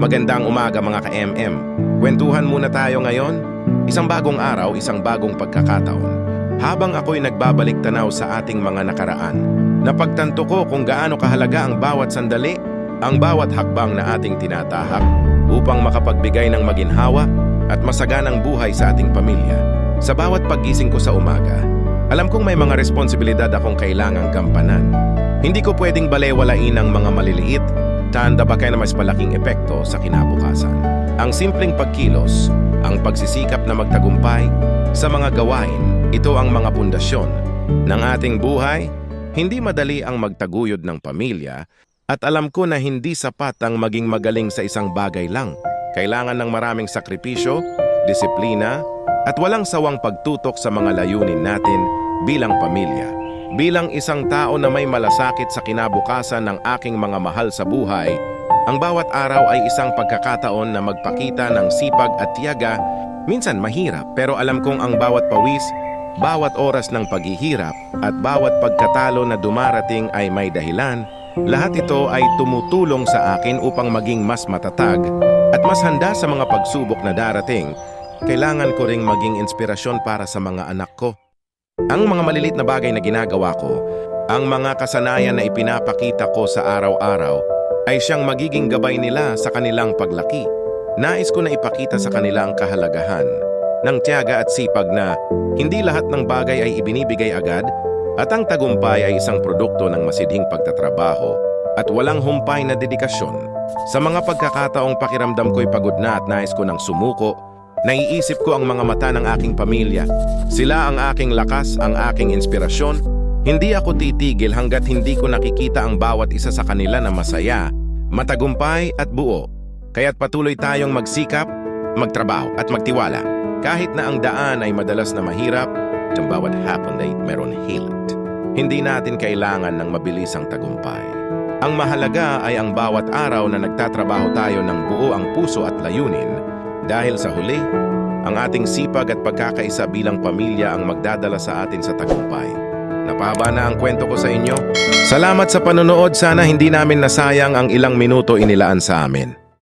Magandang umaga mga ka-MM. Kwentuhan muna tayo ngayon. Isang bagong araw, isang bagong pagkakataon. Habang ako'y nagbabalik tanaw sa ating mga nakaraan, napagtanto ko kung gaano kahalaga ang bawat sandali, ang bawat hakbang na ating tinatahak upang makapagbigay ng maginhawa at masaganang buhay sa ating pamilya. Sa bawat paggising ko sa umaga, alam kong may mga responsibilidad akong kailangang gampanan. Hindi ko pwedeng balewalain ang mga maliliit, tanda ba kaya na mas malaking epekto sa kinabukasan. Ang simpleng pagkilos, ang pagsisikap na magtagumpay sa mga gawain, ito ang mga pundasyon ng ating buhay. Hindi madali ang magtaguyod ng pamilya at alam ko na hindi sapat ang maging magaling sa isang bagay lang. Kailangan ng maraming sakripisyo, disiplina, at walang sawang pagtutok sa mga layunin natin bilang pamilya. Bilang isang tao na may malasakit sa kinabukasan ng aking mga mahal sa buhay, ang bawat araw ay isang pagkakataon na magpakita ng sipag at tiyaga. Minsan mahirap, pero alam kong ang bawat pawis, bawat oras ng paghihirap, at bawat pagkatalo na dumarating ay may dahilan. Lahat ito ay tumutulong sa akin upang maging mas matatag at mas handa sa mga pagsubok na darating. Kailangan ko ring maging inspirasyon para sa mga anak ko. Ang mga malilit na bagay na ginagawa ko, ang mga kasanayan na ipinapakita ko sa araw-araw, ay siyang magiging gabay nila sa kanilang paglaki. Nais ko na ipakita sa kanila ang kahalagahan ng tiyaga at sipag na hindi lahat ng bagay ay ibinibigay agad at ang tagumpay ay isang produkto ng masidhing pagtatrabaho at walang humpay na dedikasyon. Sa mga pagkakataong pakiramdam ko'y pagod na at nais ko ng sumuko, naiisip ko ang mga mata ng aking pamilya. Sila ang aking lakas, ang aking inspirasyon. Hindi ako titigil hanggat hindi ko nakikita ang bawat isa sa kanila na masaya, matagumpay at buo. Kaya't patuloy tayong magsikap, magtrabaho at magtiwala. Kahit na ang daan ay madalas na mahirap, ang bawat hapon ay meron hilit. Hindi natin kailangan ng mabilisang tagumpay. Ang mahalaga ay ang bawat araw na nagtatrabaho tayo ng buo ang puso at layunin. Dahil sa huli, ang ating sipag at pagkakaisa bilang pamilya ang magdadala sa atin sa tagumpay. Napahaba na ang kwento ko sa inyo. Salamat sa panonood. Sana hindi namin nasayang ang ilang minuto inilaan sa amin.